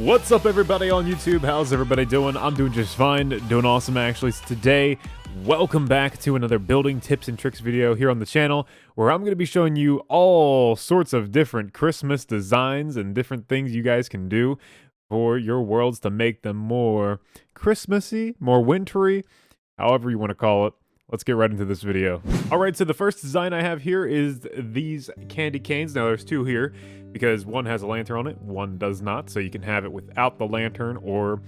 What's up, everybody on YouTube? How's everybody doing? I'm doing just fine, doing awesome actually. So today, welcome back to another building tips and tricks video here on the channel, where I'm going to be showing you all sorts of different Christmas designs and different things you guys can do for your worlds to make them more Christmassy, more wintry, however you want to call it. Let's get right into this video. All right, so the first design I have here is these candy canes. Now there's two here because one has a lantern on it, one does not. So you can have it without the lantern or,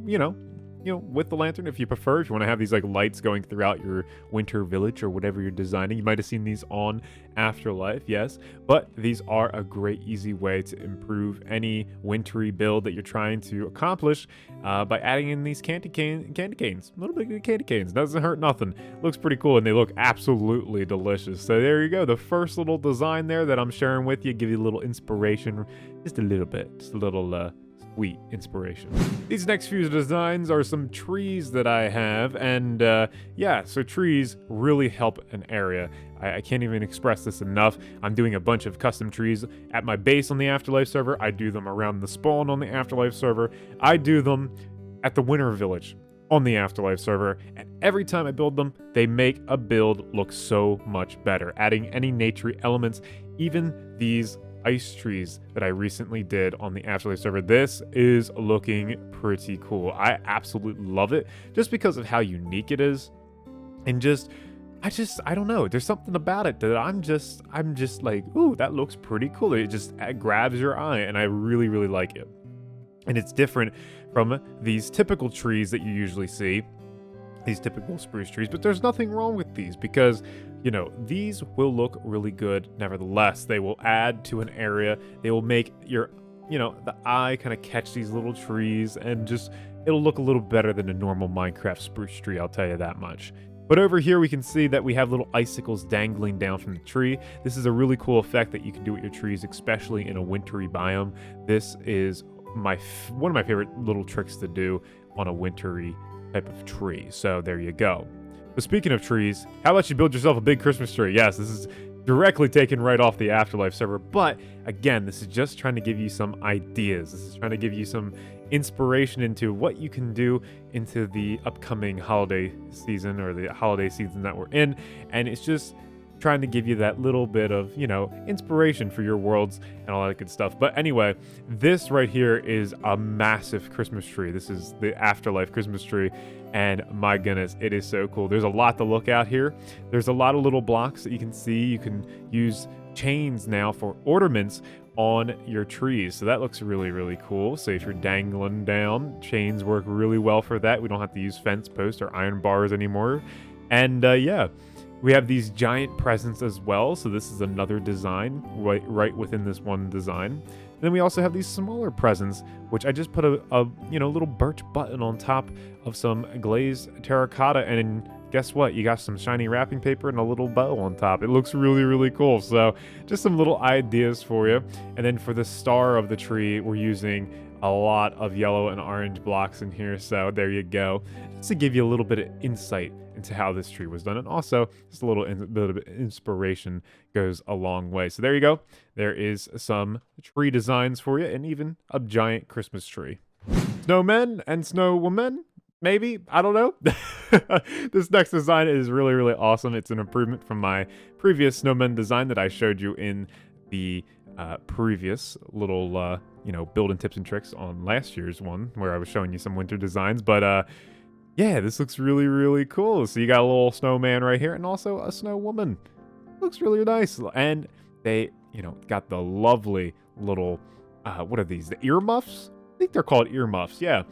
you know, with the lantern if you prefer. If you want to have these like lights going throughout your winter village or whatever you're designing. You might have seen these on Afterlife, yes. But these are a great, easy way to improve any wintry build that you're trying to accomplish by adding in these candy canes. A little bit of candy canes. Doesn't hurt nothing. Looks pretty cool and they look absolutely delicious. So there you go. The first little design there that I'm sharing with you. Give you a little inspiration. Just a little bit. Just a little sweet inspiration. These next few designs are some trees that I have, and yeah, so trees really help an area. I can't even express this enough. I'm doing a bunch of custom trees at my base on the Afterlife server. I do them around the spawn on the Afterlife server. I do them at the Winter Village on the Afterlife server, and every time I build them, they make a build look so much better, adding any nature elements, even these ice trees that I recently did on the Afterlife server. This is looking pretty cool. I absolutely love it just because of how unique it is, and I don't know, there's something about it that I'm just like, ooh, that looks pretty cool. It just grabs your eye, and I really like it. And it's different from these typical trees that you usually see, these typical spruce trees, but there's nothing wrong with these because, you know, these will look really good nevertheless. They will add to an area. They will make your, you know, the eye kind of catch these little trees, and just, it'll look a little better than a normal Minecraft spruce tree, I'll tell you that much. But over here we can see that we have little icicles dangling down from the tree. This is a really cool effect that you can do with your trees, especially in a wintry biome. This is one of my favorite little tricks to do on a wintry type of tree. So there you go. But speaking of trees, how about you build yourself a big Christmas tree? Yes, this is directly taken right off the Afterlife server, but again, this is just trying to give you some ideas. This is trying to give you some inspiration into what you can do into the upcoming holiday season, or the holiday season that we're in, and it's just trying to give you that little bit of, you know, inspiration for your worlds and all that good stuff. But anyway, this right here is a massive Christmas tree. This is the Afterlife Christmas tree, and my goodness, it is so cool. There's a lot to look at here. There's a lot of little blocks that you can see. You can use chains now for ornaments on your trees, so that looks really cool. So if you're dangling down, chains work really well for that. We don't have to use fence posts or iron bars anymore. And yeah, we have these giant presents as well, so this is another design right within this one design. And then we also have these smaller presents, which I just put a you know, little birch button on top of some glazed terracotta, and guess what? You got some shiny wrapping paper and a little bow on top. It looks really cool. So just some little ideas for you. And then for the star of the tree, we're using a lot of yellow and orange blocks in here, so there you go, just to give you a little bit of insight into how this tree was done, and also just a little bit of inspiration goes a long way. So there you go, there is some tree designs for you, and even a giant Christmas tree. Snowmen and snowwomen, maybe, I don't know. This next design is really awesome. It's an improvement from my previous snowman design that I showed you in the previous little you know, building tips and tricks on last year's one, where I was showing you some winter designs. But yeah, this looks really cool. So you got a little snowman right here, and also a snow woman. Looks really nice. And they, you know, got the lovely little what are these, the earmuffs? I think they're called earmuffs, yeah.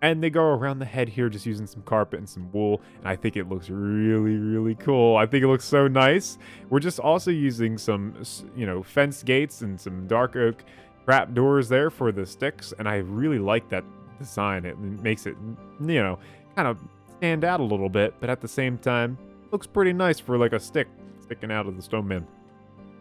And they go around the head here just using some carpet and some wool, and I think it looks really cool. I think it looks so nice. We're just also using some, you know, fence gates and some dark oak trap doors there for the sticks, and I really like that design. It makes it, you know, kind of stand out a little bit, but at the same time, looks pretty nice for like a stick sticking out of the snowman.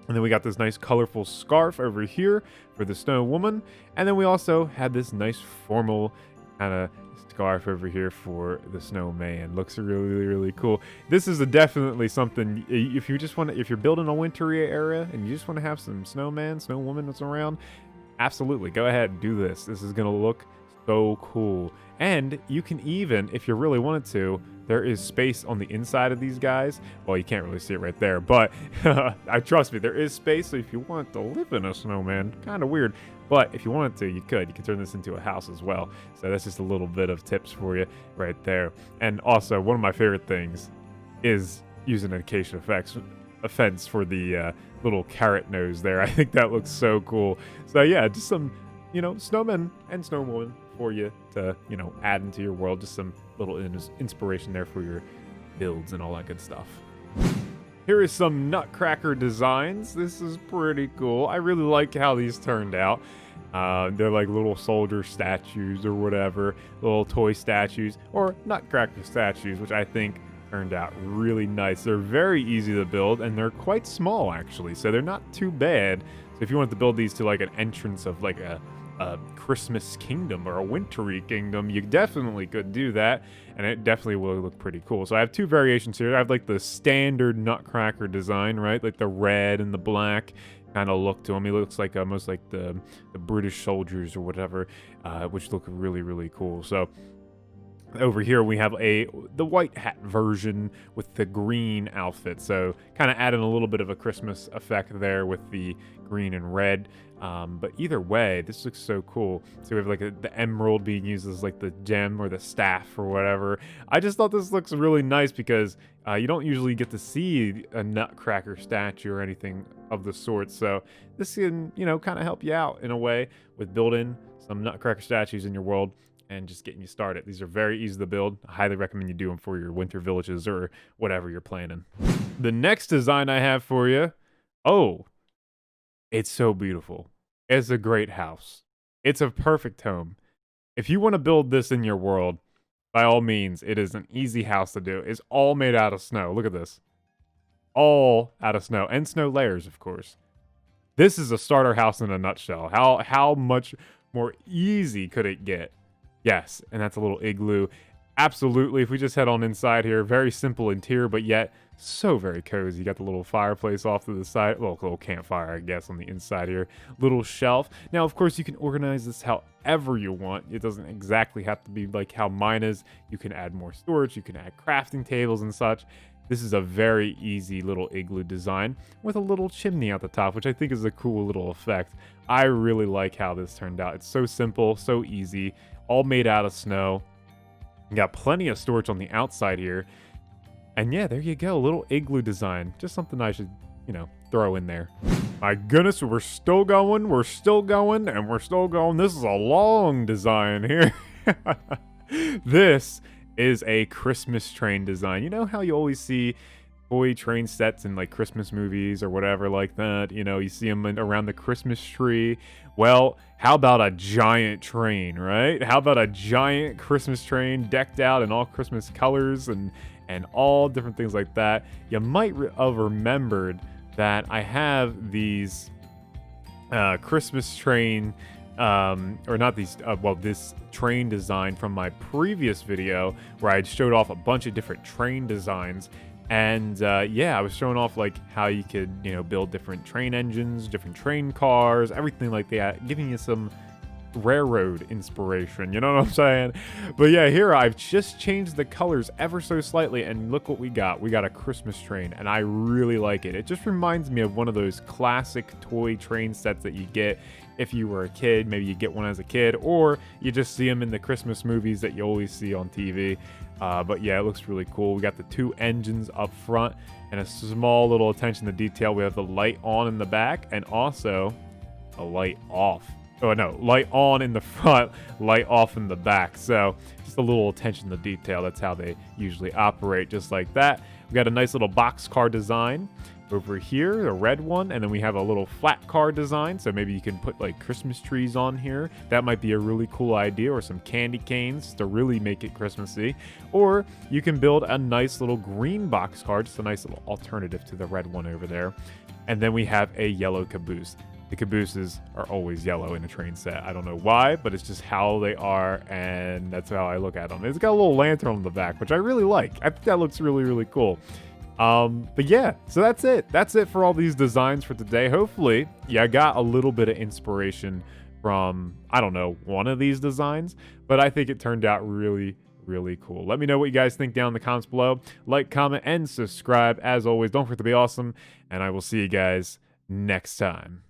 And then we got this nice colorful scarf over here for the snow woman, and then we also had this nice formal kind of scarf over here for the snowman. Looks really cool. This is definitely something, if you just want to, if you're building a wintry area and you just want to have some snowman, snow woman that's around, Absolutely, go ahead and do this. This is gonna look so cool. And you can even, if you really wanted to, there is space on the inside of these guys. Well, you can't really see it right there, but I trust me, there is space. So if you want to live in a snowman, kind of weird, but if you wanted to, you could. You could turn this into a house as well. So that's just a little bit of tips for you right there. And also, one of my favorite things is using an acacia fence for the little carrot nose there. I think that looks so cool. So yeah, just some, snowmen and snowwoman for you to, add into your world. Just some little inspiration there for your builds and all that good stuff. Here is some Nutcracker Designs. This is pretty cool. I really like how these turned out. They're like little soldier statues or whatever, little toy statues or Nutcracker statues, which I think turned out really nice. They're very easy to build and they're quite small actually, so they're not too bad. So if you want to build these to like an entrance of like a Christmas kingdom or a wintry kingdom, you definitely could do that, and it definitely will look pretty cool. So I have two variations here. I have like the standard Nutcracker design, right? Like the red and the black kind of look to him. He looks like almost like the British soldiers or whatever, which look really, really cool. So over here we have the white hat version with the green outfit, so kind of adding a little bit of a Christmas effect there with the green and red. But either way, this looks so cool. So we have like the emerald being used as like the gem or the staff or whatever. I just thought this looks really nice because you don't usually get to see a Nutcracker statue or anything of the sort. So this can, kind of help you out in a way with building some Nutcracker statues in your world and just getting you started. These are very easy to build. I highly recommend you do them for your winter villages or whatever you're planning. The next design I have for you, it's so beautiful. It's a great house. It's a perfect home. If you want to build this in your world, by all means, it is an easy house to do. It's all made out of snow. Look at this. All out of snow and snow layers, of course. This is a starter house in a nutshell. How much more easy could it get? Yes, and that's a little igloo. Absolutely, if we just head on inside here, very simple interior, but yet so very cozy. You got the little fireplace off to the side, little campfire, I guess, on the inside here. Little shelf. Now, of course, you can organize this however you want. It doesn't exactly have to be like how mine is. You can add more storage. You can add crafting tables and such. This is a very easy little igloo design with a little chimney at the top, which I think is a cool little effect. I really like how this turned out. It's so simple, so easy, all made out of snow. You got plenty of storage on the outside here. And yeah, there you go, a little igloo design. Just something I should, throw in there. My goodness, we're still going, and we're still going. This is a long design here. This is a Christmas train design. You know how you always see toy train sets in like Christmas movies or whatever like that? You see them around the Christmas tree. Well, how about a giant train, right? How about a giant Christmas train decked out in all Christmas colors and all different things like that? You might have remembered that I have these Christmas train, or not these, this train design from my previous video where I showed off a bunch of different train designs. And I was showing off like how you could, build different train engines, different train cars, everything like that, giving you some railroad inspiration, you know what I'm saying? But yeah, here I've just changed the colors ever so slightly, and look what we got. We got a Christmas train, and I really like it. It just reminds me of one of those classic toy train sets that you get if you were a kid. Maybe you get one as a kid, or you just see them in the Christmas movies that you always see on TV. But yeah, it looks really cool. We got the two engines up front and a small little attention to detail. We have the light on in the back and also a light off. Oh no, light on in the front, light off in the back. So just a little attention to detail. That's how they usually operate, just like that. We got a nice little boxcar design over here, a red one, and then we have a little flat car design. So maybe you can put like Christmas trees on here. That might be a really cool idea, or some candy canes to really make it Christmassy. Or you can build a nice little green boxcar, just a nice little alternative to the red one over there. And then we have a yellow caboose. The cabooses are always yellow in a train set. I don't know why, but it's just how they are, and that's how I look at them. It's got a little lantern on the back, which I really like. I think that looks really, really cool. But yeah, so that's it. That's it for all these designs for today. Hopefully, yeah, I got a little bit of inspiration from, I don't know, one of these designs, but I think it turned out really, really cool. Let me know what you guys think down in the comments below. Like, comment, and subscribe. As always, don't forget to be awesome, and I will see you guys next time.